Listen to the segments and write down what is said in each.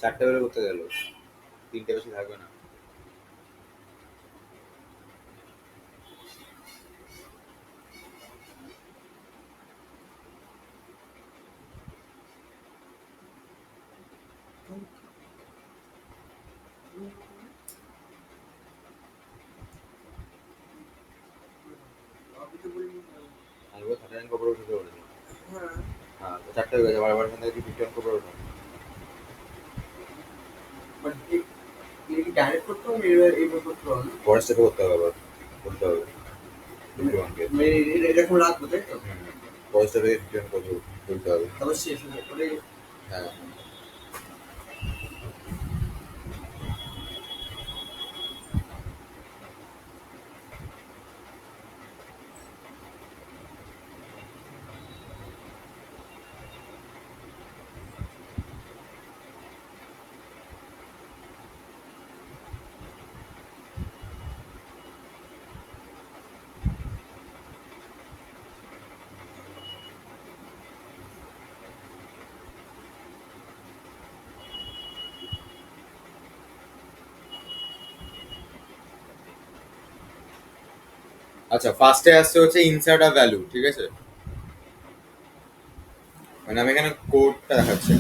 4টে বেলে করতে গেল 3টে বেশি থাকবে না। আমি বলবো 39 কপড়ে উঠতে পারি। হ্যাঁ 4টে হয়ে গেছে, বারবার এখান থেকে 51 কপড়ে উঠো। ডাইরেক্ট করতে হবে, এইভাবে করতে হবে না। পরের স্টেপে করতে হবে, আবার বলতে হবে 51কে। এরকম রাখবো তাই তো? পরের স্টেপে 51 কপড়ে তুলতে হবে। তারপর শেষ হয়ে যাবে। হ্যাঁ আচ্ছা, ফার্স্টে আসছে হচ্ছে ইনসার্ট আ ভ্যালু, ঠিক আছে? মানে আমি এখানে কোডটা দেখাচ্ছি,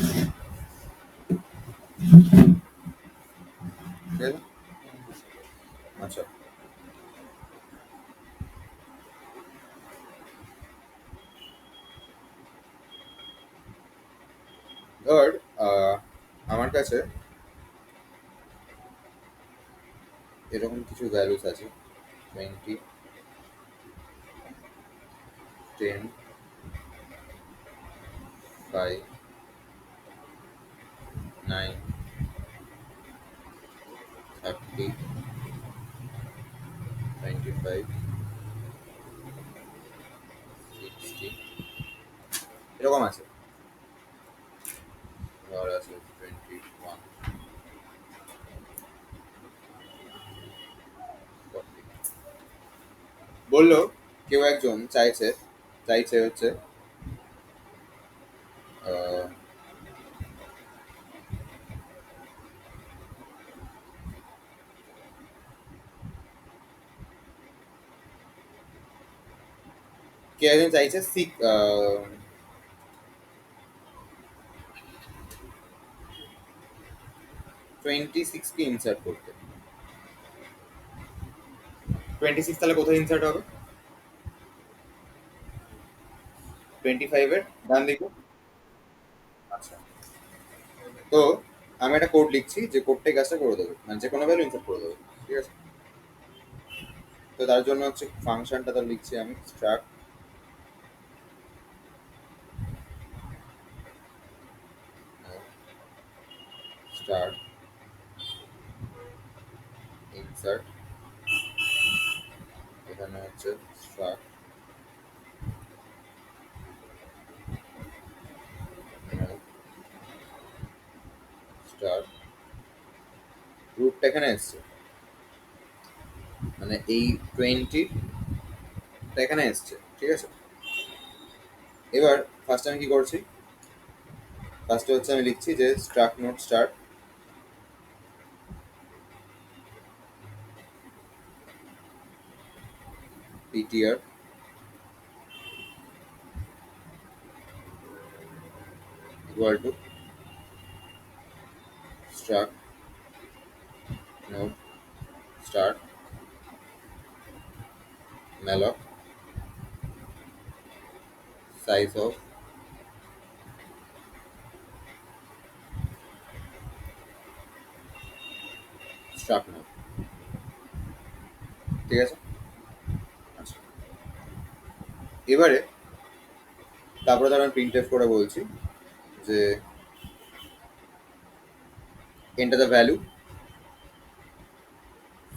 ঠিক আছে? আচ্ছা, ধর আমার কাছে এরকম কিছু ভ্যালুস আছে, 20, 10, 5, 9, 30, 25, 60, এরকম আছে। ধর আছে 21, 40। বললো কেউ একজন চাইছে চাইছে হচ্ছে আহ, কেউ একজন চাইছে 26কে ইনসার্ট করতে। 26 তাহলে কোথায় ইনসার্ট হবে? 25 এর ডান দিকে। আচ্ছা, তো আমি একটা কোড লিখছি যে কোডটাই কাজটা করে দেবে, মানে যে কোনো ভ্যালু ইনসার্ট করে দেবে, ঠিক আছে? তো তার জন্য হচ্ছে ফাংশনটা তো লিখছি আমি, স্ট্রাক্ট স্টার্ট ইনসার্ট, এখানে হচ্ছে স্ট্রাক্ট স্টার্ট, রুটটা এখানে এসছে, মানে এই 20টা এখানে এসছে, ঠিক আছে? এবার ফার্স্ট আমি কি করছি, ফার্স্টে হচ্ছে আমি লিখছি যে struct note start ptr equal to struct node start malloc size of struct node, ঠিক আছে? আচ্ছা, এবারে তারপরে ধর আমি প্রিন্ট এফ করে বলছি যে enter the value,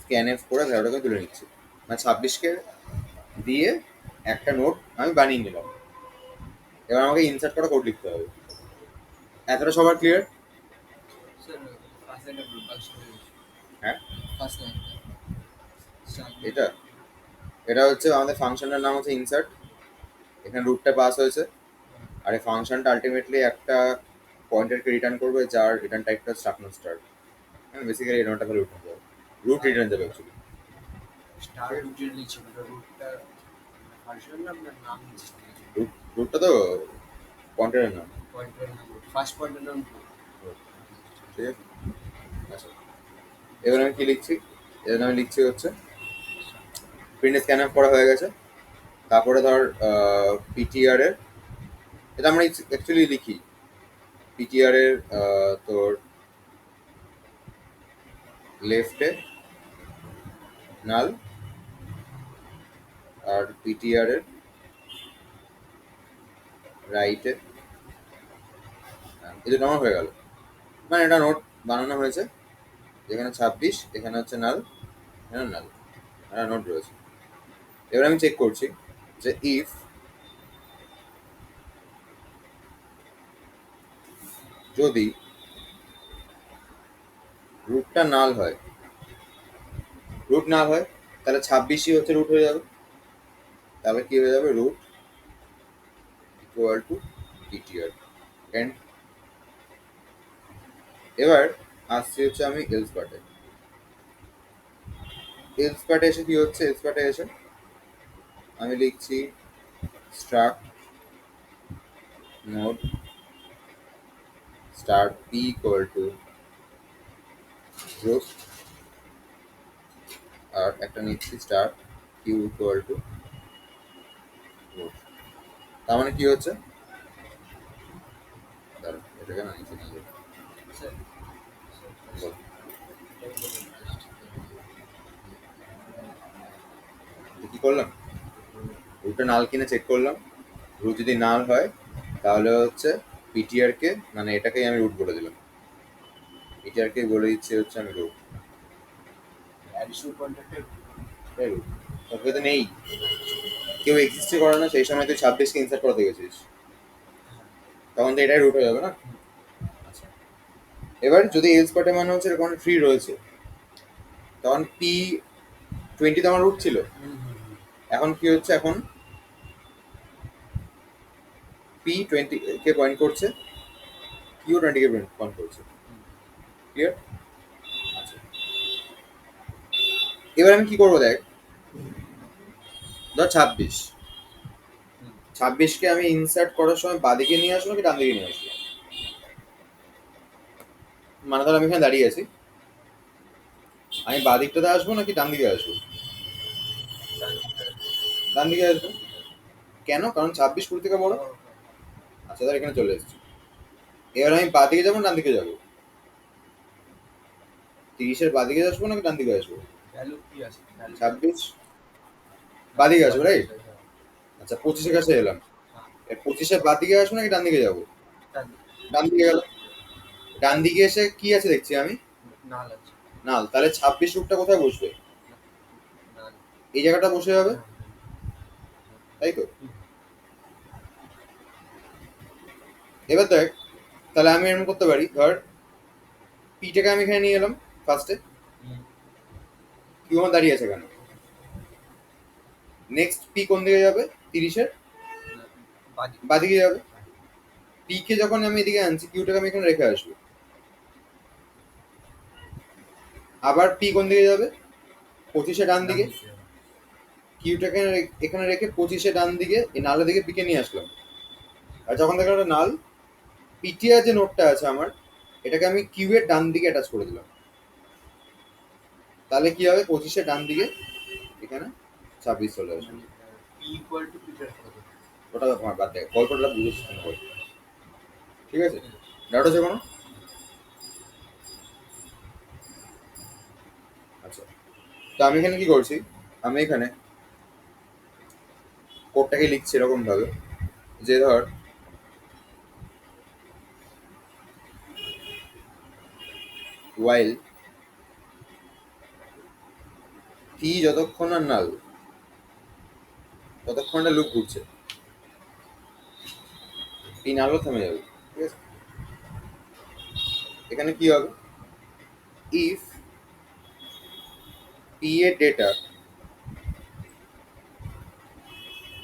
scan F করে ভ্যালুটাকে তুলে নিচ্ছি, মানে 26কে দিয়ে একটা নোট আমি বানিয়ে নিলাম। এবার আমাকে ইনসার্ট করা কোড লিখতে হবে। এতটা সবার ক্লিয়ার? হ্যাঁ, এটা এটা হচ্ছে আমাদের ফাংশনের নাম হচ্ছে ইনসার্ট, এখানে রুটটা পাস হয়েছে, আর এই ফাংশনটা আলটিমেটলি একটা পয়েন্টারকে রিটার্ন করবে যার রিটার্ন টাইপটা স্টার্ট নট স্টার্ট। হ্যাঁ, বেসিক্যালি এই নটা তাহলে রিটার্ন যাবে, রুট রিটার্ন যাবে অ্যাকচুয়ালি। স্টার রুটের নিচে রুটটা ভার্সন না আপনার নাম নিচে রুটটা তো পয়েন্টারের নাম। পয়েন্টের নাম ফার্স্ট পয়েন্টের নাম ঠিক আছে, আচ্ছা এবার আমি কি লিখছি, এবার আমি লিখছি হচ্ছে প্রিন্ট স্ক্যান করা হয়ে গেছে। তারপরে ধর পিটিআর এর, এটা আমরা অ্যাকচুয়ালি লিখি পিটিআর এর তোর লেফটে নাল আর পিটিআর এর রাইটে, এই দুটো আমার হয়ে গেল। মানে এটা নোট বানানো হয়েছে, যেখানে 26 এখানে হচ্ছে নাল, এখানে নাল, একটা নোট রয়েছে। এবার আমি চেক করছি যে ইফ যদি রুটটা নাল হয়, রুট নাল হয় তাহলে 26ই হচ্ছে রুট হয়ে যাবে। তাহলে কি হয়ে যাবে, root equal to PTR. And এবার আসছি হচ্ছে আমি এলস পার্টে। এলস পার্টে এসে কি হচ্ছে, এলস পার্টে এসে আমি লিখছি struct node star P equal to group, আর একটা নিচ্ছি star Q equal to group. তার মানে কি হচ্ছে, দাঁড়াও এটাকে না নিচে নিয়ে যাবো। বল। কি করলাম, রুটটা নাল কিনে চেক করলাম, রুট যদি নাল হয় তাহলে হচ্ছে পিটিআর কে, মানে এটাকেই আমি রুট বলে দিলাম, পিটিআর কে বলে দিচ্ছি হচ্ছে আমি রুট। অ্যাডিশনাল পয়েন্টারটা এটাই রুট, তবে তো নেই, কেউ এক্সিস্টই করে না সেই সময় তুই 26কে ইনসার্ট করতে গেছিস, তখন তো এটাই রুট হয়ে যাবে না। আচ্ছা এবার যদি এলস পার্টে মানে হচ্ছে এরকম ট্রি রয়েছে, তখন P20 তো আমার রুট ছিল, এখন কি হচ্ছে, এখন P20 কে পয়েন্ট করছে, Q20 কে পয়েন্ট করছে, ক্লিয়ার? আচ্ছা এবার আমি কি করবো দেখ, ধর 26কে আমি ইনসার্ট করার সময় বাদিকে নিয়ে আসবো কি ডান দিকে নিয়ে আসবো, মানে ধর আমি এখানে দাঁড়িয়ে আছি, আমি বাদিকটাতে আসবো নাকি ডান দিকে আসবো, ডান দিকে আসবো। কেন, কারণ 26 20 থেকে বড়। আচ্ছা ধর এখানে চলে এসেছি, এবার আমি বাদিকে যাবো ডান দিকে যাবো, 30-এর বাদিকে আসবো নাকি ডান দিকে আসবো, ভ্যালু কি আছে 26 বাদিকে আসবো রাইট। আচ্ছা 25-এর কাছে এলাম, 25-এর বাদিকে আসবো নাকি ডান দিকে যাবো, ডান দিকে গেল, ডান দিকে এসে কি আছে দেখছি আমি, নাল আছে নাল, তাহলে 26 রুটটা কোথায় বসবে, নাল এই জায়গাটা বসে যাবে, তাই তো। এবার দেখ, তাহলে আমি এরকম করতে পারি, ধর পিটাকে আমি এখানে নিয়ে এলাম ফার্স্টে, কিউ আমার দাঁড়িয়ে আছে এখানে, নেক্সট পি কোন দিকে যাবে, 30-এর বাদি বাদিকে যাবে, পি কে যখন আমি এদিকে আনছি কিউটাকে আমি এখানে রেখে আসবো, আবার পি কোন দিকে যাবে, 25-এ ডান দিকে, কিউটাকে এখানে রেখে 25-এ ডান দিকে এই নালের দিকে পিকে নিয়ে আসলাম। আর যখন দেখলাম একটা নাল, পিটিআর যে নোটটা আছে আমার, এটাকে আমি কিউ এর ডান দিকে অ্যাটাচ করে দিলাম, তাহলে কি হবে, 25-এ ডান দিকে এখানে 26 চলে আসবে। পি ইকুয়াল টু পিটার কত ওটা তোমার বাদ দেয়, গল্পটা বুঝেছিস না বল, ঠিক আছে, ডাউট আছে কোনো? আচ্ছা তো আমি এখানে কি করছি, আমি এখানে কোডটাকে লিখছি এরকম ভাবে যে ধর ওয়াইল টি যতক্ষণ আর নাল ততক্ষণ একটা লুপ ঘুরছে, টি নালও থেমে যাবে, ঠিক আছে। এখানে কি হবে, ইফ পি এর ডেটা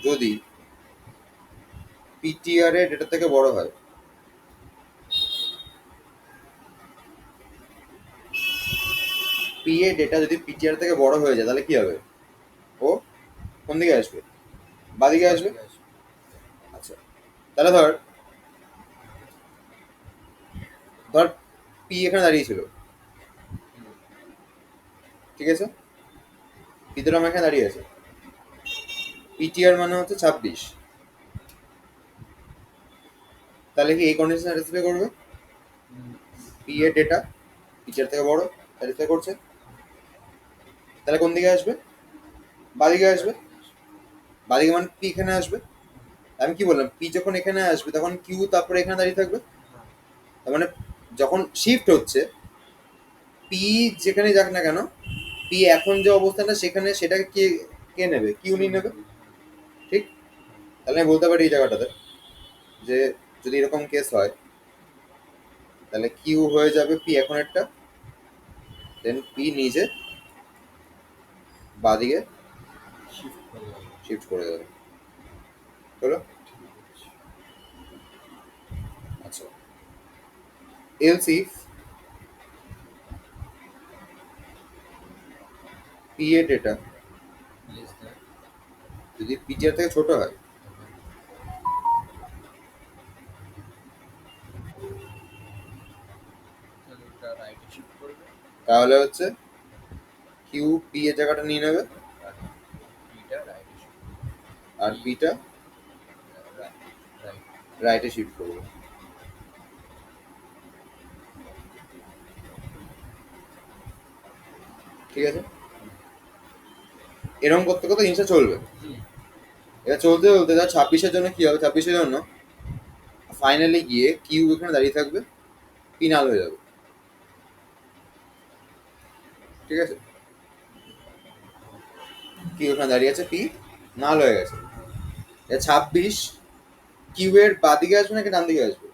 যদি পিটিআর এর ডেটা থেকে বড় হয়, পি এ ডেটা যদি পিটিআর থেকে বড় হয়ে যায় তাহলে কি হবে? ও কোন দিকে আসবে? বাদিকে আসবে। আচ্ছা, তাহলে ধর ধর পি এখানে দাঁড়িয়ে ছিল, ঠিক আছে? পিতরাম এখানে দাঁড়িয়ে আছে, পিটিআর মানে হচ্ছে 26, তাহলে কি এই কন্ডিশন স্যাটিসফাই করবে? পি এর ডেটা পিটিআর থেকে বড় স্যাটিসফাই করছে, তাহলে কোন দিকে আসবে? বাদিকে আসবে। বাদিকে মানে পি এখানে আসবে। আমি কি বললাম, পি যখন এখানে আসবে তখন কিউ তারপরে এখানে দাঁড়িয়ে থাকবে। তার মানে যখন শিফট হচ্ছে, পি যেখানে যাক না কেন, পি এখন যে অবস্থানটা সেখানে সেটাকে কে কে নেবে? কিউ নিয়ে নেবে, ঠিক? তাহলে আমি বলতে পারি এই জায়গাটাতে যে যদি এরকম কেস হয় তাহলে কিউ হয়ে যাবে পি এখন একটা, দেন পি নিজে বাদিকে শিফট করে দেবে। হলো? আচ্ছা, এলস ইফ পি এর ডেটা যদি পিটিআর থেকে ছোট হয়, তাহলে হচ্ছে কিউ পি এর জায়গাটা নিয়ে নেবে আর পিটা রাইটে শিফট করবে। ঠিক আছে, এরকম করতে করতে জিনিসটা চলবে। এটা চলতে চলতে যা 26-এর জন্য কি হবে, 26-এর জন্য ফাইনালি গিয়ে কিউ এখানে দাঁড়িয়ে থাকবে, পি নাল হয়ে যাবে। ঠিক আছে, কিউ এখানে দাঁড়িয়ে আছে, পি নাল হয়ে গেছে। 26 কিউ এর বাদিকে আসবে নাকি ডান দিকে আসবে?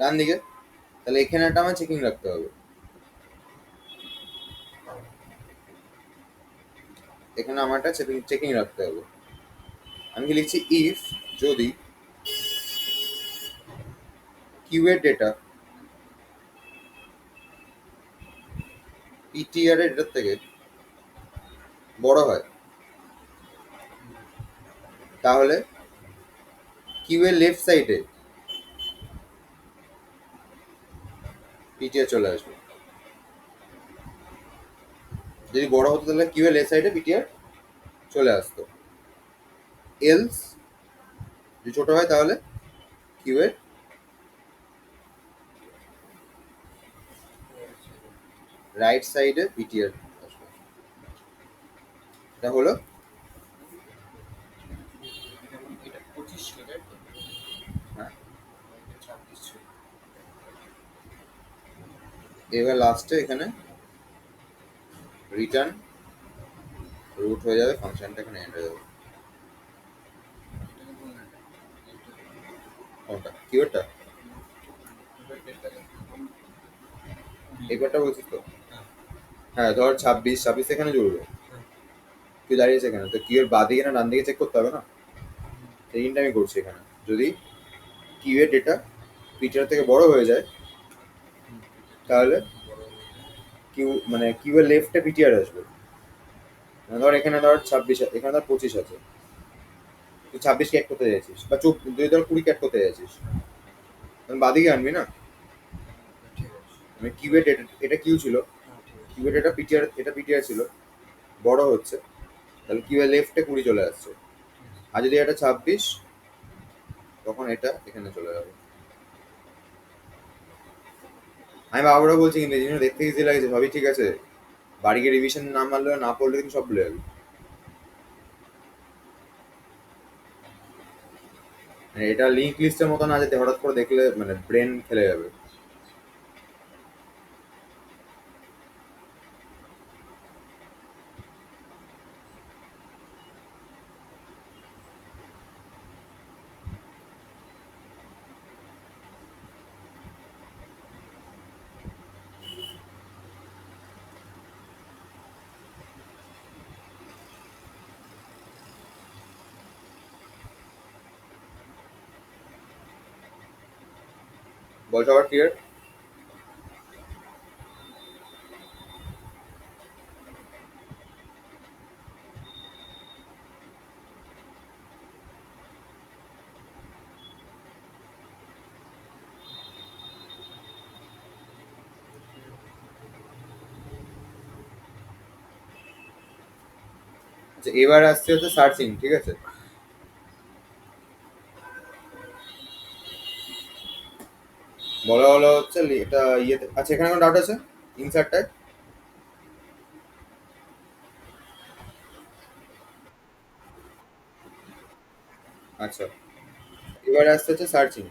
ডান দিকে। তাহলে এখানে একটা আমার চেকিং রাখতে হবে, এখানে আমার একটা চেকিং রাখতে হবে। আমি কি লিখছি, ইফ যদি কিউ এর ডেটা পিটিআর এর ডেটার থেকে বড় হয়, তাহলে কিউ এর লেফট সাইডে পিটিআর চলে আসবে। যদি বড় হতো তাহলে কিউ এর লেফট সাইডে পিটিআর চলে আসতো। এলস যদি ছোট হয় তাহলে কিউ এর রাইট সাইডে পিটিআর আসবে। এটা হলো। হ্যাঁ, এবার লাস্টে এখানে রিটার্ন রুট হয়ে যাবে, ফাংশনটা এখানে এন্ড হয়ে যাবে। কোনটা? কিউএরটা? এবারটা বলছিস তো? হ্যাঁ, ধর 26 এখানে জুড়বে, তুই দাঁড়িয়েছে এখানে, তো কিউ এর বাঁ দিকে না ডান দিকে চেক করতে হবে না? সেইটা আমি করছি এখানে। যদি কিউ এর ডেটা পিটিআর থেকে বড় হয়ে যায় তাহলে কিউ মানে কিউ এর লেফটে পিটিআর আসবে। ধর এখানে ধর 26, এখানে ধর 25 আছে, তুই 26 কে অ্যাড করতে চাইছিস, বা তুই ধর 20 কে অ্যাড করতে চাইছিস, তখন বাদিকে আনবি না? মানে কিউ এর ডেটা, এটা কিউ ছিল, কিউ এর ডেটা পিটিআর, এটা পিটিআর ছিল, বড় হচ্ছে, তাহলে কিউ এর লেফটে 20 চলে আসছে। আর যদি এটা 26, তখন এটা এখানে চলে যাবে। আমি বাবারা বলছি কিন্তু এই জিনিসটা দেখতে ইজি লাগছে, সবই ঠিক আছে, বাড়ি গিয়ে রিভিশন না মারলে না পড়লে কিন্তু সব ভুলে যাবি। মানে এটা লিঙ্ক লিস্টের মতো না যেতে হঠাৎ করে দেখলে মানে ব্রেন খেলে যাবে। বল সবার ক্লিয়ার? যে এবার আসছে হচ্ছে সার্চিং, ঠিক আছে? বলা হলো হচ্ছে এটা ইয়েতে, আচ্ছা এখানে কোনো ডাউট আছে ইনসার্টটায়? আচ্ছা, এবার আসছে হচ্ছে সার্চিং।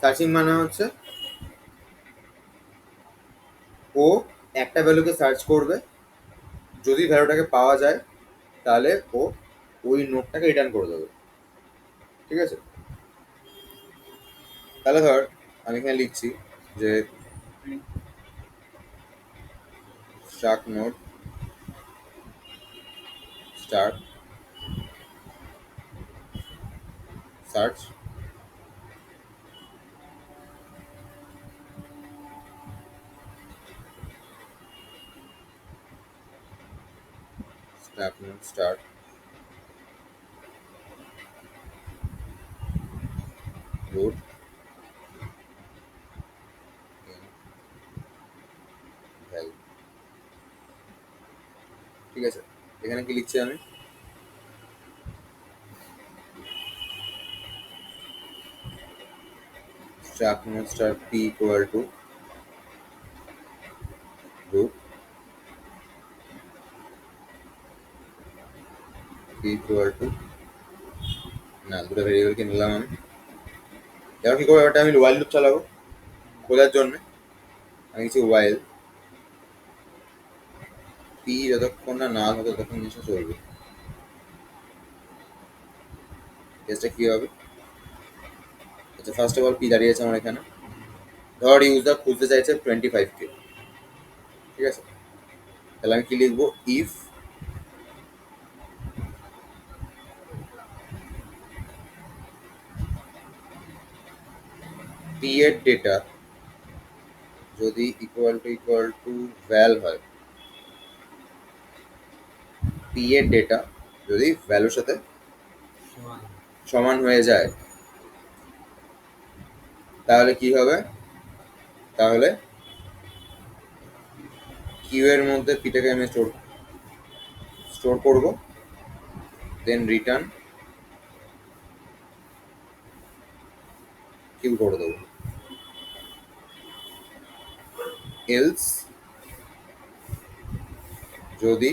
সার্চিং মানে হচ্ছে ও একটা ভ্যালুকে সার্চ করবে, যদি ভ্যালুটাকে পাওয়া যায় তাহলে ও ওই নোটটাকে রিটার্ন করে দেবে, ঠিক আছে? তাহলে ধর আমি এখানে লিখছি যে struct node start search struct node start root value, ঠিক আছে? এখানে কি লিখছি আমি? Struct node start P equal to root P equal to, না দুটো ভেরিয়েবলকে নিলাম আমি। এবার কি করবো, এবারটা আমি ওয়াইল লুপ চালাবো খোঁজার জন্য। আমি কিছু ওয়াইল পি যতক্ষণ না না হবে ততক্ষণ জিনিসটা চলবে। কেসটা কি হবে? আচ্ছা ফার্স্ট অফ অল পি দাঁড়িয়েছে আমার এখানে, ধর ইউজার খুঁজতে চাইছে 25K, ঠিক আছে? তাহলে আমি কি লিখবো, ইফ পি এর ডেটা যদি ইকুয়াল টু ভ্যাল হয়, পি এর ডেটা যদি ভ্যালুর সাথে সমান। সমান হয়ে যায় তাহলে কি হবে, তাহলে কিউ এর মধ্যে পিটাকে আমি স্টোর স্টোর করবো, দেন রিটার্ন কিউ করে দেবো। এলস যদি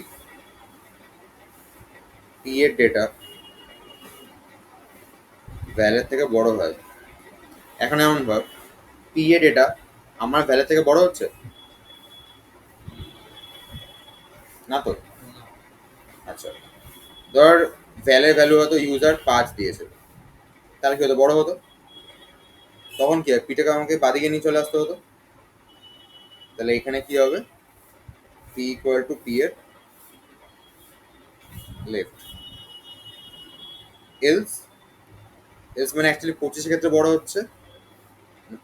পি এর ডেটা ভ্যালের থেকে বড় হয়, এখন এমন ভাব পি এর ডেটা আমার ভ্যালের থেকে বড় হচ্ছে না তো? আচ্ছা ধর ভ্যালের ভ্যালু হয়তো ইউজার 5 দিয়েছে, তাহলে কি হতো, বড় হতো। তখন কি হয়, পিটাকে আমাকে বাদিকে নিয়ে চলে আসতে হতো। তাহলে এখানে কি হবে, পি ইকুয়াল টু পি এর লেফট। এলস এলস মানে অ্যাকচুয়ালি 25 ক্ষেত্রে বড় হচ্ছে,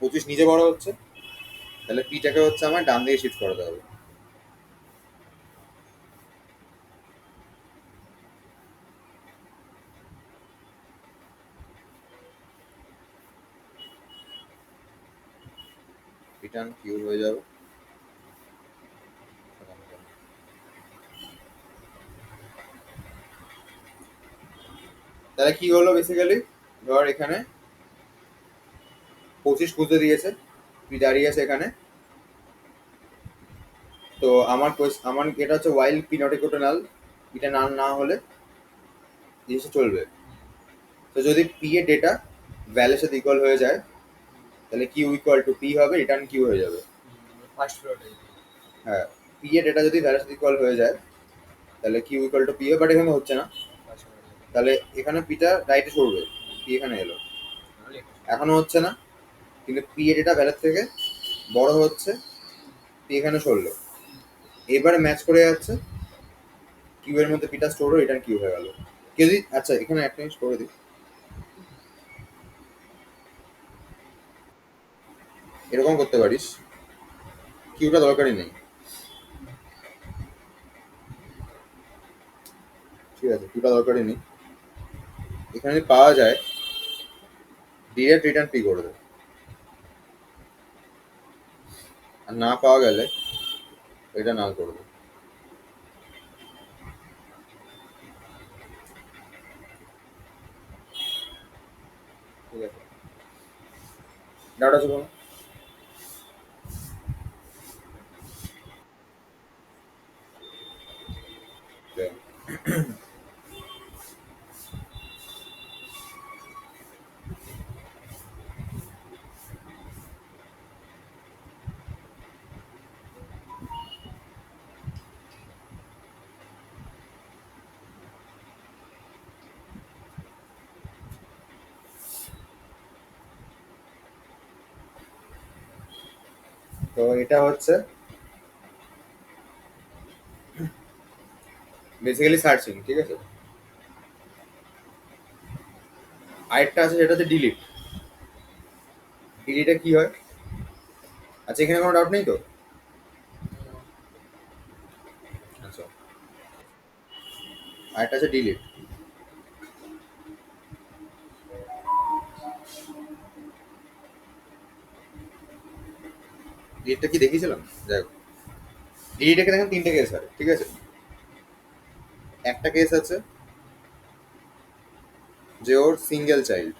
25 নিজে বড় হচ্ছে, তাহলে পিটাকে হচ্ছে আমার ডান দিকে শিফট করাতে হবে। রিটার্ন কিউ হয়ে যাবে। তাহলে কি হলো বেসিক্যালি, ধর এখানে 25 খুঁজতে দিয়েছে, পি দাঁড়িয়ে আছে এখানে। তো আমার এটা হচ্ছে while P not equal to null, এটা না না হলে জিনিসটা চলবে। তো যদি পি এর ডেটা ভ্যালের সাথে ইকুয়াল হয়ে যায় তাহলে কিউ ইকুয়াল টু পি হবে, রিটার্ন কিউ হয়ে যাবে। ফার্স্ট ফ্লোরে। হ্যাঁ, পি এর ডেটা যদি ভ্যালের সাথে ইকুয়াল হয়ে যায় তাহলে কিউ ইকুয়াল টু পি হবে, বাট এখানে হচ্ছে না। ফার্স্ট ফ্লোরে। তাহলে এখানে পিটা রাইটে সরবে, পি এখানে এলো, এখনো হচ্ছে না, কিন্তু পি এর ডেটা ভ্যালের থেকে বড় হচ্ছে, পি এখানে সরলো, এবারে ম্যাচ করে যাচ্ছে, কিউ এর মধ্যে পিটা স্টোর রিটার্ন কিউ হয়ে গেল। কেউ যদি, আচ্ছা এখানে একটা জিনিস করে দিই, এরকম করতে পারিস, কিউটা দরকারই নেই, ঠিক আছে, কিউটা দরকারই নেই। এখানে যদি পাওয়া যায় ডিরেক্ট রিটার্ন পি করে দেবে, আর না পাওয়া গেলে এটা নাল করে দেবে। ঠিক আছে, ডাউট আছে কোনো? Okay. তো এটা হচ্ছে বেসিক্যালি সার্চিং, ঠিক আছে। আরেকটা আছে সেটা হচ্ছে ডিলিট। ডিলিটে কি হয়? আচ্ছা, এখানে কোনো ডাউট নেই তো? আচ্ছা, আরেকটা আছে ডিলিট। ডিলিটটা কি দেখিয়েছিলাম? যাই হোক, ডিলিটে দেখেন তিনটে কেস হয়, ঠিক আছে। একটা কেস আছে যে ওর সিঙ্গেল চাইল্ড,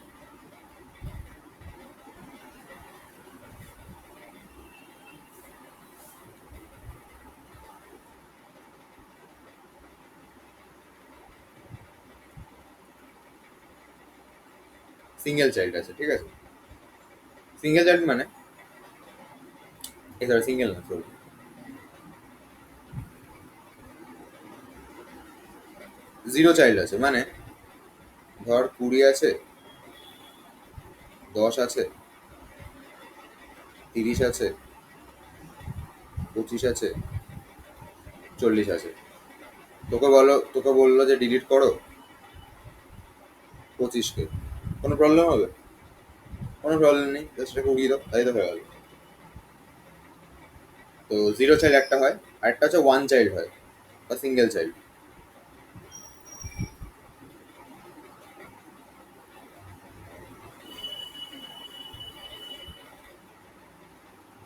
সিঙ্গেল চাইল্ড আছে, ঠিক আছে। সিঙ্গেল চাইল্ড মানে সরি, সিঙ্গেল না, সরি, জিরো চাইল্ড আছে, মানে ধর 20 আছে, 10 আছে, 30 আছে, 25 আছে, 40 আছে। তোকে বললো যে ডিলিট করো 25কে, কোনো প্রবলেম হবে? কোনো প্রবলেম নেই, জাস্ট এটাকে উড়িয়ে দাও, তাই তো হয়ে গেল। তো জিরো চাইল্ড একটা হয়, আর একটা হচ্ছে ওয়ান চাইল্ড হয় বা সিঙ্গেল চাইল্ড।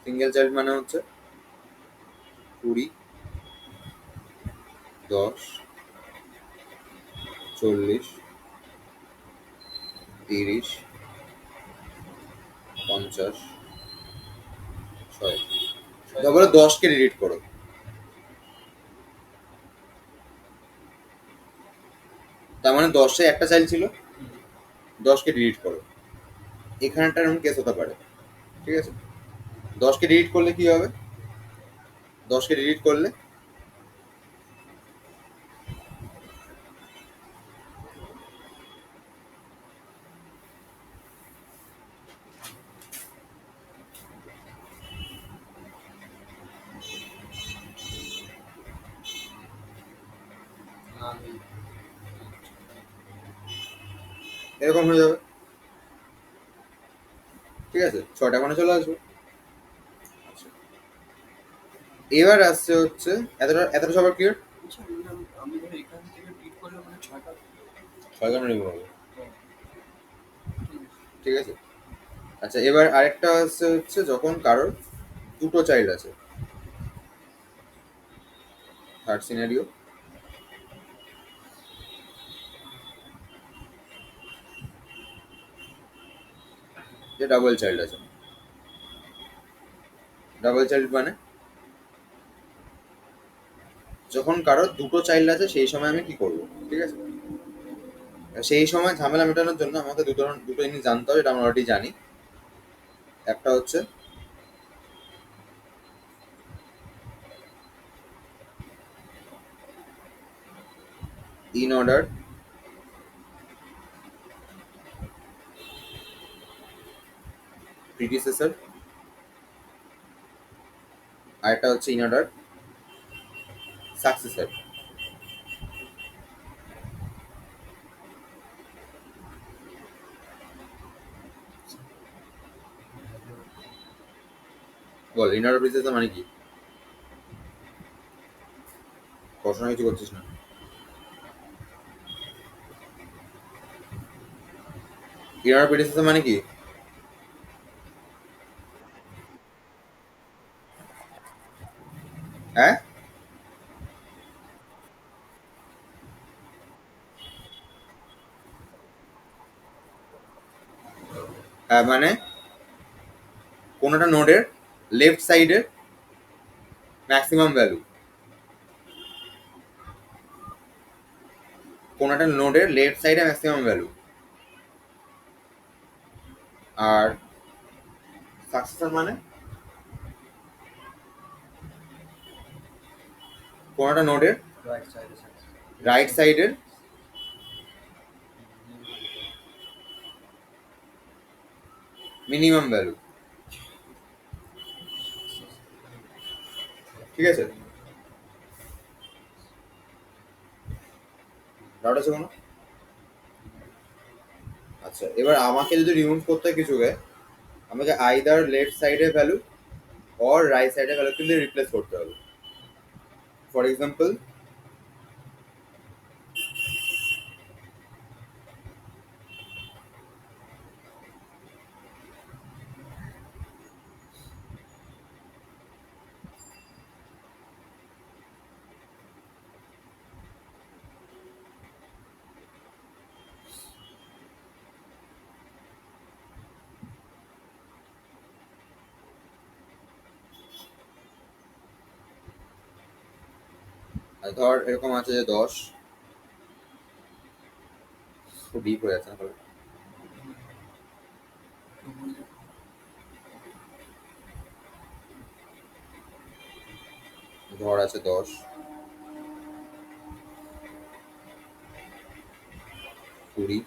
সিঙ্গেল চাইল্ড মানে হচ্ছে 20, 10, 40, 30, 50, 60। তারপরে 10কে ডিলিট করো, তার মানে 10-এ একটা চাইল্ড ছিল, 10কে ডিলিট করো। এখানটা এরকম কেস হতে পারে, ঠিক আছে। 10কে ডিলিট করলে কি হবে? 10কে ডিলিট করলে আমি এরকম হয়ে যাবে, ঠিক আছে, 6টা মানে চলে আসবে। আচ্ছা, এবার আসছে হচ্ছে এতটা সবার ক্লিয়ার? আচ্ছা, আমি ধর এখান থেকে ক্লিক করলে মানে 6টা। 6 রিমুভ হবে, হ্যাঁ, ঠিক আছে। ঠিক আছে। আচ্ছা, এবার আরেকটা আসছে হচ্ছে যখন কারোর দুটো চাইল্ড আছে, থার্ড সিনারিও, যে ডাবল চাইল্ড আছে। ডাবল চাইল্ড মানে যখন কারোর দুটো চাইল্ড আছে সেই সময় আমি কি করব, ঠিক আছে। সেই সময় ঝামেলা মেটানোর জন্য আমাকে দুটো জিনিস জানতে হবে, এটা আমরা অলরেডি জানি। একটা হচ্ছে ইন অর্ডার প্রিডিসেসর, আর একটা হচ্ছে ইন অর্ডার সাকসেসর। বল ইনার প্রিসিসের মানে কি? পড়াশোনা কিছু করছিস না? ইনার প্রিসিসের মানে কি? হ্যাঁ, মানে কোনোটা নোডের লেফট সাইডের ম্যাক্সিমাম ভ্যালু, কোনোটা নোডের লেফট সাইডে ম্যাক্সিমাম ভ্যালু। আর সাকসেসর মানে কোনোটা নোডের রাইট সাইডে রাইট সাইডের মিনিমাম ভ্যালু। ঠিক আছে, ডাউট আছে কোনো? আচ্ছা, এবার আমাকে যদি রিমুভ করতে হয় কিছুকে, আমাকে আইদার লেফট সাইডের ভ্যালু অর রাইট সাইডের ভ্যালু কিন্তু রিপ্লেস করতে হবে। ফর এক্সাম্পল, ধর এরকম আছে যে 10, খুব ডিপ হয়ে যাচ্ছে না তাহলে। ধর আছে 10, 20,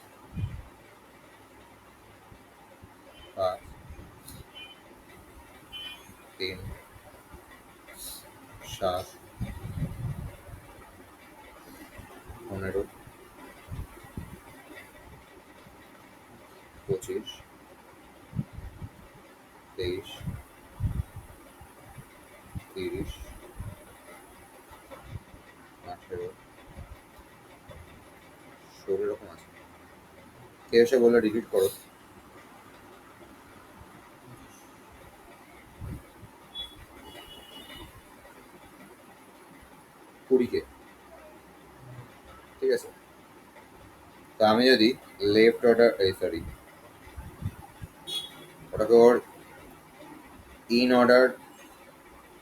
5, 3, 7, 15, 25, 23, 30, 18, 16 এরকম আছে। কেউ এসে বললে ডিলিট করো। 20 কে, ঠিক আছে। তো আমি যদি লেফট অর্ডার, এই সরি, ওটাকে ওর ইন অর্ডার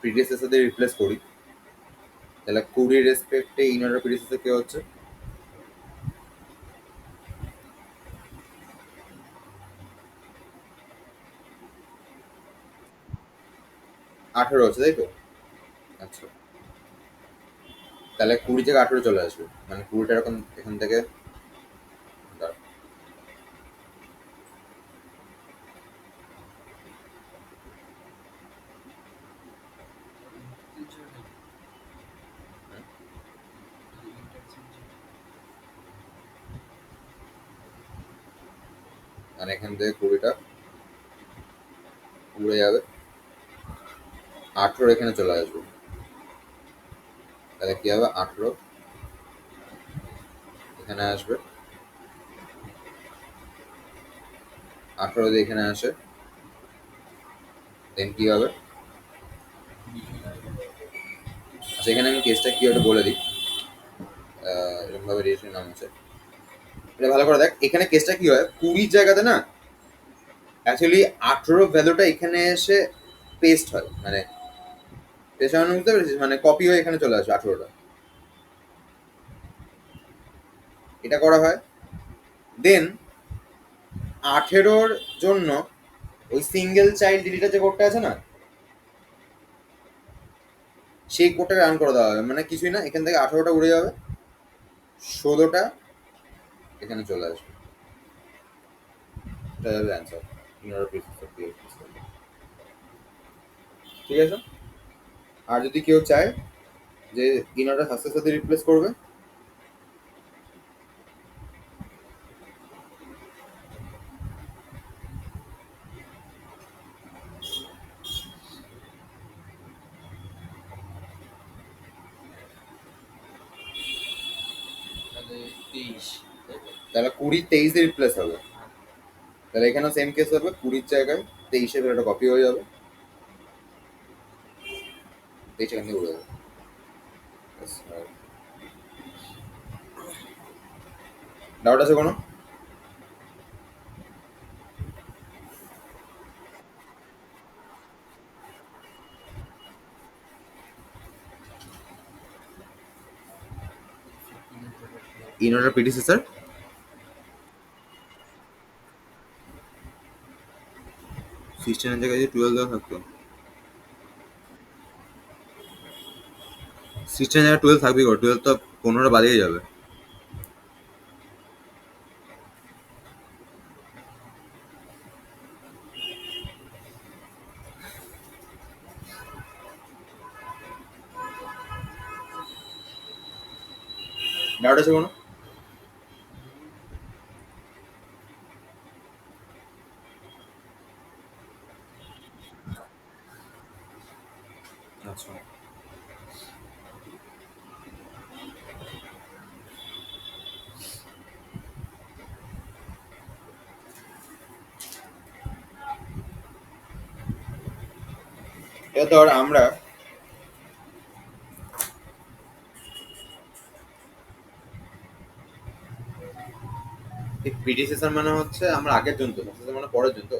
প্রিডিসেসর দিয়ে রিপ্লেস করি, তাহলে 20 রেসপেক্টে ইন অর্ডার প্রিডিসেসর কে হচ্ছে 18 হচ্ছে, তাই তো? আচ্ছা, তাহলে 20 থেকে 18 চলে আসবে, মানে 20টা এরকম এখান থেকে, দাঁড়া, মানে এখান থেকে 20টা উড়ে যাবে, 18 এখানে চলে আসবে, তাহলে কি হবে? 18 এখানে আসবে, 18 দিয়ে এখানে আসে, দেন কি হবে? আচ্ছা, এখানে আমি কেসটা কি হবে বলে দিই। এরকম ভাবে রেজিস্ট্রেশন নাম আছে, এটা ভালো করে দেখ। এখানে কেসটা কি হয়, 20 জায়গাতে না অ্যাকচুয়ালি 18 ভ্যালুটা এখানে এসে পেস্ট হয়, মানে পেস্ট মানে বুঝতে পেরেছিস, মানে কপি হয়ে এখানে চলে আসে 18টা, এটা করা হয়। দেন 18-র জন্য ওই সিঙ্গেল চাইল্ড ডিলিটার যে কোডটা আছে না, সেই কোডটা রান করে দেওয়া হবে, মানে কিছুই না, এখান থেকে 18টা উড়ে যাবে, 16টা এখানে চলে আসবে, এটা যাবে অ্যান্সার। ঠিক আছে। আর যদি কেউ চায় যে ইনারটা সাকসেস সাথে রিপ্লেস করবে, তাহলে 20 23 দিয়ে রিপ্লেস হবে। তাহলে এখানেও সেম কেস হবে, 20 জায়গায় 23 একটা কপি হয়ে যাবে, 23 এখান থেকে উড়ে যাবে। ডাউট আছে কোনো? ইনোডার প্রিডিসেসর 16 এর জায়গায় যদি 12 দেওয়া থাকতো, 16 এর জায়গায় 12 থাকবে, 12 তো 15 বাদিয়ে যাবে। ডাউট আছে কোনো? আচ্ছা, এটা ধর আমরা প্রিডিসেসর মানে হচ্ছে আমরা আগের জন, তো সাকসেসর মানে পরের জন। তো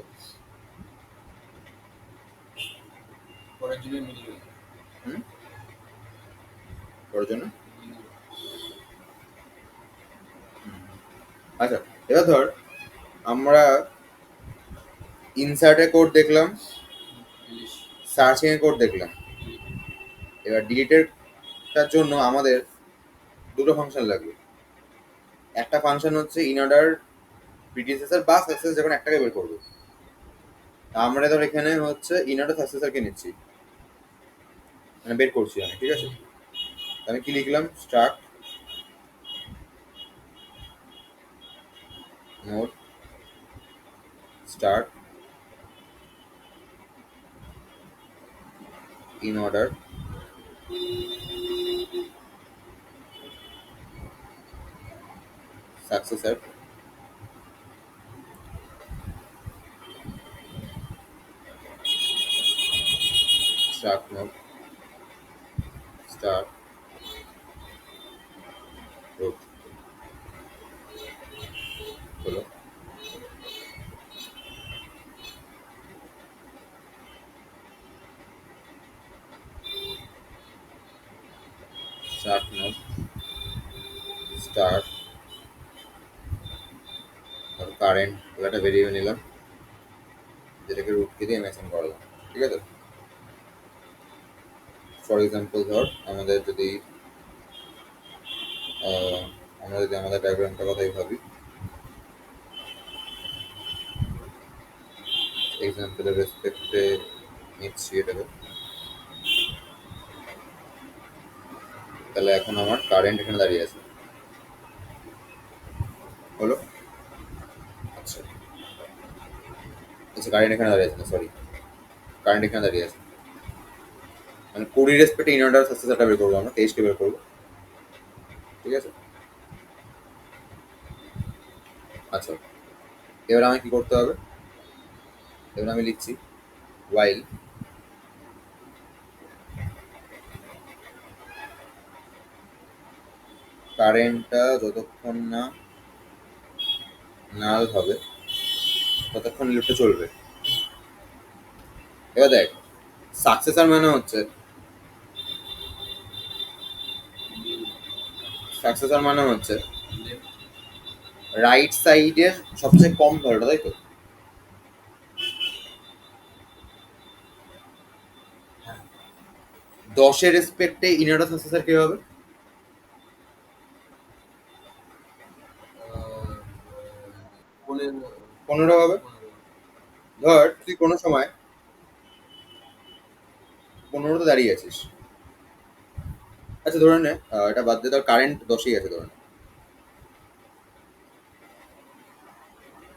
পরের জন্য মিলিয়ে হুম, পরের জন্য। আচ্ছা, এবার ধর আমরা ইনসার্টের কোড দেখলাম, সার্চিং এর কোড দেখলাম। এবার ডিলিটেরটার জন্য আমাদের দুটো ফাংশন লাগবে। একটা ফাংশন হচ্ছে ইন অর্ডার প্রিডিসেসর বা সাকসেস, যখন একটাকে বের করবো। আমরা ধর এখানে হচ্ছে ইন অর্ডার সাকসেসরকে নিচ্ছি, মানে বের করছি আমি, ঠিক আছে। আমি কি লিখলাম, struct node start in order successor struct node start root হলো। স্টার্ট নোড স্টার্ট কারেন্ট একটা ভেরিয়েবল নিলাম, যেটাকে রুটকে দিয়ে মেনশন করলাম, ঠিক আছে। ফর এক্সাম্পল ধর আমাদের যদি আমরা যদি আমাদের ডায়াগ্রামটার কথাই ভাবি, এক্সাম্পলের রেসপেক্টে নিচ্ছি এটাকে, তাহলে এখন আমার কারেন্ট এখানে দাঁড়িয়ে আছে, হলো। আচ্ছা আচ্ছা, কারেন্ট এখানে দাঁড়িয়ে আছে না, সরি, কারেন্ট এখানে দাঁড়িয়ে আছে, মানে 20 রেসপেক্টে ইন অর্ডার সাকসেসরটা বের করবো আমরা, 23কে বের করবো, ঠিক আছে। আচ্ছা, এবার আমি কি করতে হবে, এবার আমি লিখছি while কারেন্টটা যতক্ষণ না নাল হবে ততক্ষণ লুপটা চলবে। এবার দেখ, সাকসেসর মানে হচ্ছে, সাকসেসর মানে হচ্ছে রাইট সাইডের সবচেয়ে কম ভ্যালুটা, তাই তো? হ্যাঁ 10-এর রেসপেক্টে ইনারটা সাকসেসর কি হবে? 15 15 হবে। 15 ধর তুই কোনো সময় 15তে দাঁড়িয়ে আছিস, আচ্ছা ধরে নে, এটা বাদ দিয়ে ধর কারেন্ট 10-এই আছে ধরে নে,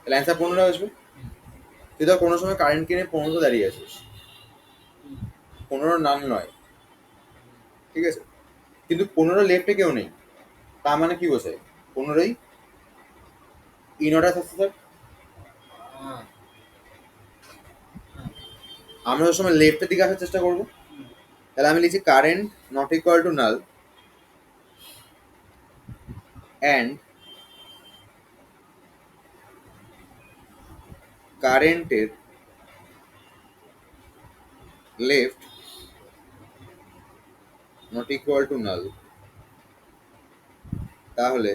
তাহলে অ্যান্সার 15 আসবে। তুই ধর কোনো সময় কারেন্ট কিনে 15তে দাঁড়িয়ে আছিস, 15 নাল নয়, ঠিক আছে, কিন্তু 15 লেফটে কেউ নেই, তার মানে কি বোঝায়, 15ই ইন অর্ডার সাকসেসর। হ্যাঁ হ্যাঁ আমরা সবসময় লেফটের দিকে আসার চেষ্টা করবো। হুম, তাহলে আমি লিখছি current not equal to null and কারেন্টের left not equal to null. তাহলে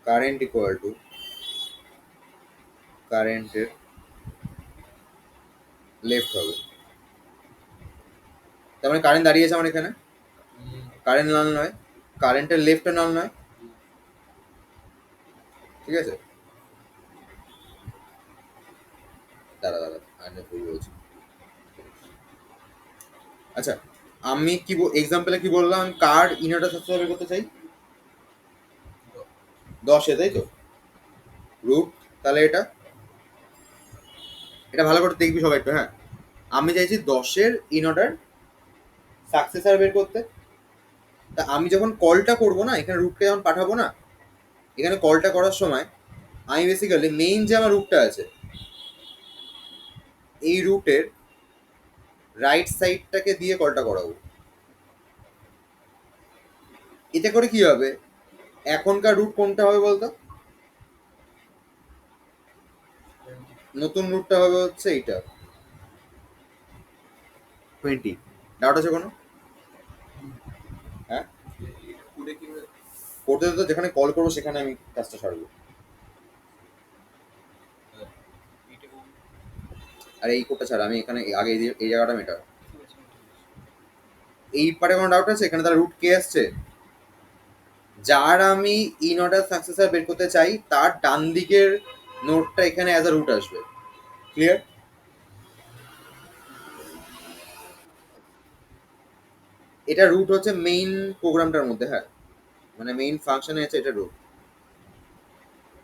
কারেন্ট ইকুয়াল টু কারেন্টের লেফট হবে। তার মানে কারেন্ট দাঁড়িয়েছে আমার এখানে, হুম, কারেন্ট নাল নয়, কারেন্টের লেফটে নাল নয়। হুম, ঠিক আছে, দাঁড়া দাঁড়া আমি ভুল বলছি। আচ্ছা, আমি কি এক্সাম্পলে কি বললাম, আমি কার ইনভার্টার সাকসেস বের করতে চাই? 10-এ, তাই তো? রুট, তাহলে এটা এটা ভালো করে দেখবি সবাই একটু, হ্যাঁ। আমি চাইছি 10-এর ইন অর্ডার সাকসেসার বের করতে। তা আমি যখন কলটা করব না, এখানে রুটকে যখন পাঠাবো না, এখানে কলটা করার সময় আমি বেসিক্যালি মেইন যে আমার রুটটা আছে, এই রুটের রাইট সাইডটাকে দিয়ে কলটা করাবো। এতে করে কি হবে, এখনকার রুট কোনটা হবে বলতো? 20 নতুন রুটটা হবে হচ্ছে এইটা, 20। ডাউট আছে কোনো? হ্যাঁ, এটা করে কিভাবে করতে তো যেখানে কল করবো সেখানে আমি কাজটা সারবো। এটা করবো? আর এই কোডটা ছাড়া আমি এখানে আগে এই জায়গাটা মেটা। ঠিক আছে ঠিক আছে। এই পারে কোনো ডাউট আছে? এখানে তার রুট কে আসছে? যার আমি ইন অর্ডার সাকসেসর বের করতে চাই তার ডান দিকের নোটটা এখানে অ্যাজ আ রুট আসবে। ক্লিয়ার? এটা রুট হচ্ছে মেইন প্রোগ্রামটার মধ্যে, হ্যাঁ, মানে মেইন ফাংশনে আছে এটা রুট।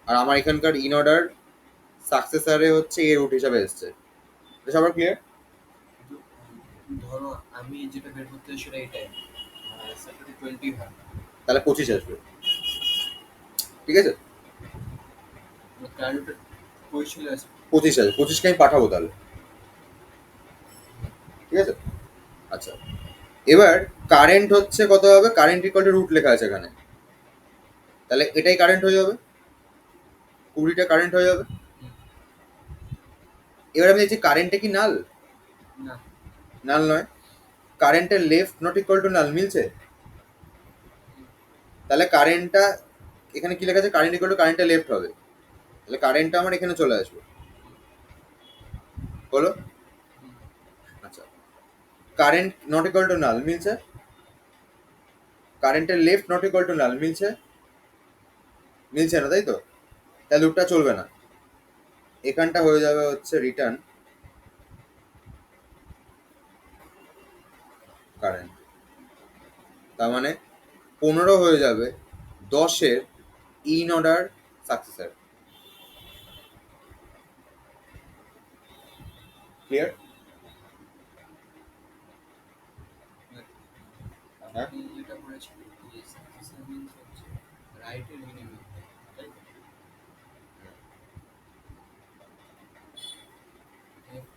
আর আমার এখানকার ইন অর্ডার সাকসেসরে হচ্ছে এ রুট হিসাবে এসছে। এটা সবার ক্লিয়ার? কিন্তু ধরো আমি যেটা বের করতে চাই সেটা এটাই, স্যাটারডে 20 হয়, তাহলে 25 আসবে। ঠিক আছে, ক্যালকুলেট কই চলে আসবে? 25 আসবে, 25কে আমি পাঠাবো তাহলে। ঠিক আছে, আচ্ছা। এবার কারেন্ট হচ্ছে কত হবে, কারেন্ট ইকুয়াল টু রুট লেখা আছে এখানে, তাহলে এটাই কারেন্ট হয়ে যাবে, 20টা কারেন্ট হয়ে যাবে। হুম, এবার আমি দেখছি কারেন্টে কি নাল? না নাল নয়। কারেন্টের লেফট নট ইকুয়াল টু নাল, মিলছে? তাহলে কারেন্টটা এখানে কি লেখা আছে, কারেন্ট ইকুয়াল টু কারেন্টের লেফট হবে, তাহলে কারেন্টটা আমার এখানে চলে আসবে। হলো? হুম, আচ্ছা, কারেন্ট নট ইকুয়াল টু নাল মিলছে, কারেন্টের লেফট নট ইকুয়াল টু নাল মিলছে, মিলছে না তাই তো? তাহলে লুপটা চলবে না, এখানটা হয়ে যাবে হচ্ছে রিটার্ন কারেন্ট। তার মানে 15 হয়ে যাবে 10-এর ইন অর্ডার সাকসেসর। ক্লিয়ার? হ্যাঁ, আপনি যেটা করেছেন যে সাকসেসর মিন্স হচ্ছে রাইটের মিনিমাম, তাই তো? এ- এ-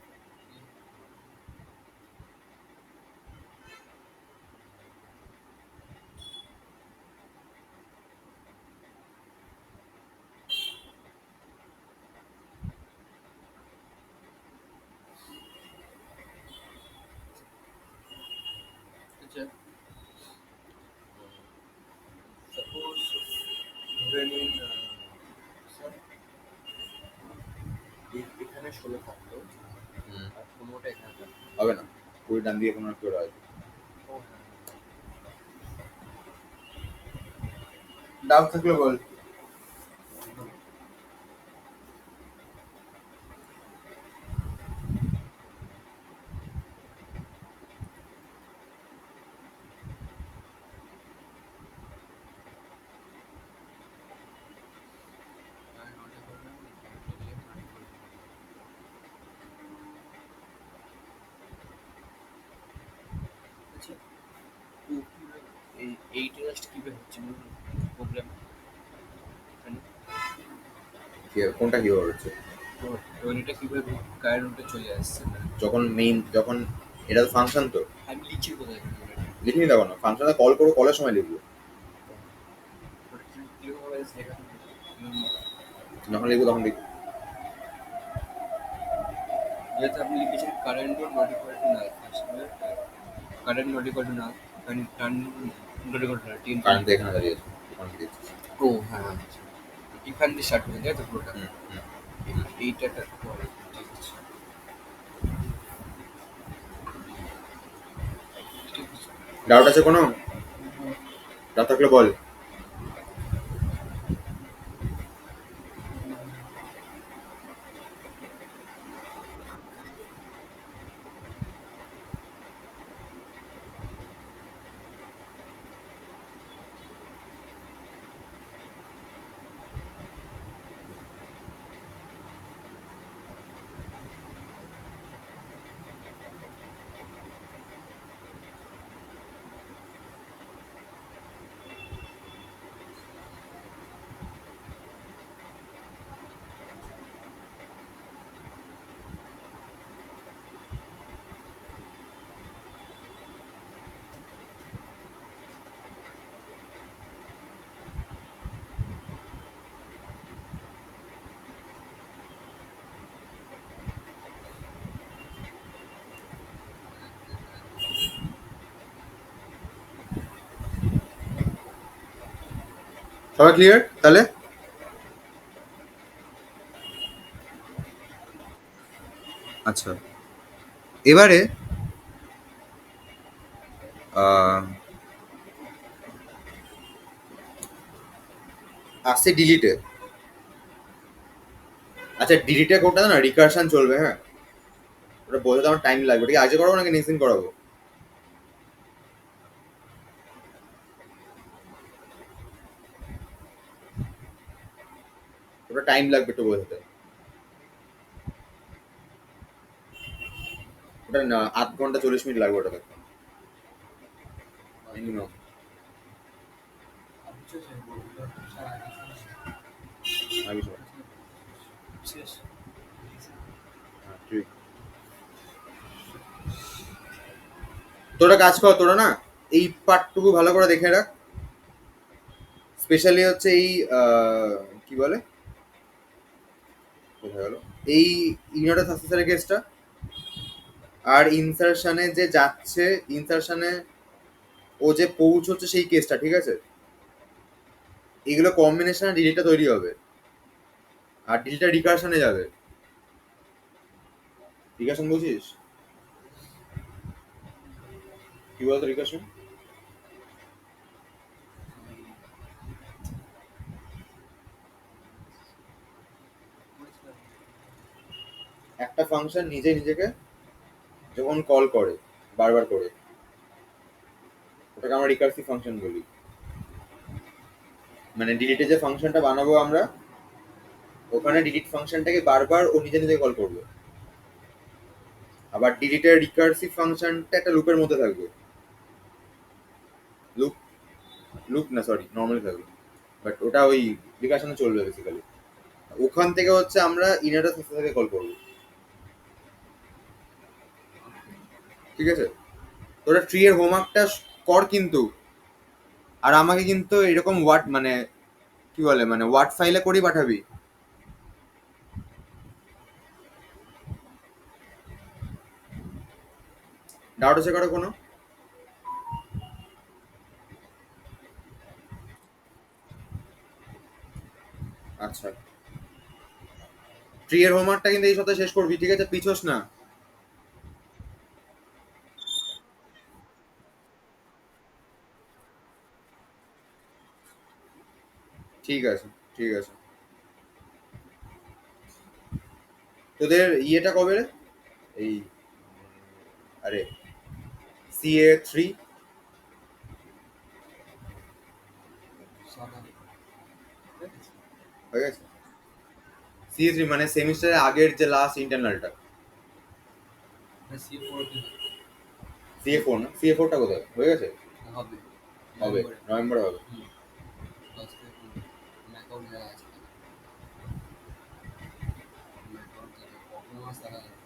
আচ্ছা, সাপোজ ধরে নিন স্যার এখানে 16 থাকলো আর 15টা এখানে থাকলো। হবে না, 20 ডান দিয়ে কোনো একটা আছে। ও হ্যাঁ, ডাউট থাকলে বল। একদম। আর নটা করলাম, লেফট নটা করলাম। আচ্ছা, তো এই এইটা জাস্ট কিভাবে হচ্ছে প্রবলেম এখানে? কোনটা কিভাবে হচ্ছে? এবার এটা কিভাবে কারেন্ট নোটে চলে আসছে? যখন এটা তো ফাংশন, তো আমি লিখছি কোথায়? লিখিনি দেখো না, ফাংশনে কল করবো, কলের সময় লিখবো। ওটা কিরকম লেখা থাকে? যখন লিখবো তখন লিখবো। যেহেতু আপনি লিখেছেন current not equal to null, current not equal to null, turn not equal to null, tin current তো এখানে দাঁড়িয়ে আছে, ওখানে কি দেখছিস? ও হ্যাঁ হ্যাঁ, আচ্ছা। এখান দিয়ে স্টার্ট করে তাই তো পুরোটা? হুম, হুম। এইটা পরে ঠিক আছে, ঠিক আছে। ডাউট আছে কোনো? ডাউট থাকলে বল। সবাই ক্লিয়ার তাহলে? আচ্ছা, এবারে আসছে ডিলিটে। আচ্ছা, ডিলিটে কোডটা না রিকারশন চলবে, হ্যাঁ? ওটা বোঝাতে আমার টাইম লাগবে, ঠিক আছে? আজকে করাবো নাকি নেক্সট দিন করাবো? ওটা টাইম লাগবে একটু বোঝাতে। ওটা না, 8 ঘন্টা 40 মিনিট লাগবে ওটা দেখতে মিনিমাম। আমি সব শেষ। ঠিক। তোরা কাজ কর, তোরা না এই পার্টটুকু ভালো করে দেখে রাখ। স্পেশালি হচ্ছে এই কি বলে, কোথায় গেল, এই ইউনিটে সাসপেন্সের কেসটা, আর ইনসারশনে যে যাচ্ছে, ইনসারশনে ও যে পৌঁছচ্ছে সেই কেসটা, ঠিক আছে? এগুলো কম্বিনেশনে ডিলিটটা তৈরি হবে, আর ডিলিটটা রিকারশনে যাবে। রিকারশন বুঝিস? কি বলতো রিকারশন? একটা ফাংশন নিজে নিজেকে যখন কল করে বারবার করে, ওটাকে আমরা রিকার্সিভ ফাংশন বলি। মানে ডিলিটে যে ফাংশনটা বানাবো আমরা, ওখানে ডিলিট ফাংশনটাকে বারবার ও নিজে নিজে কল করবে। আবার ডিলিটের রিকার্সিভ ফাংশনটা একটা লুপের মধ্যে থাকবে। লুপ, লুপ না সরি, নর্মালি থাকবে, বাট ওটা ওই রিকারশনে চলবে বেসিক্যালি। ওখান থেকে হচ্ছে আমরা ইনারের সাথে থেকে কল করবো, ঠিক আছে? তোরা ট্রি এর হোমওয়ার্কটা কর কিন্তু, আর আমাকে কিন্তু এরকম ওয়ার্ড মানে কি বলে, মানে ওয়ার্ড ফাইলে করেই পাঠাবি। ডাউট আছে কারো কোনো? আচ্ছা, ট্রি এর হোমওয়ার্কটা কিন্তু এই সপ্তাহে শেষ করবি, ঠিক আছে? পিছোস না। ঠিক আছে, ঠিক আছে। তোদের ইয়েটা কবে রে? এই আরে CA3 হয়ে গেছে? CA3 মানে সেমিস্টারের আগের যে লাস্ট ইন্টারনালটা। CA4 না, CA4টা কোথায় হয়ে গেছে? হবে, হবে, নভেম্বরে হবে। অ্যাকাউন্ট দেওয়া আছে। পারফরমেন্স দেখা যাবে।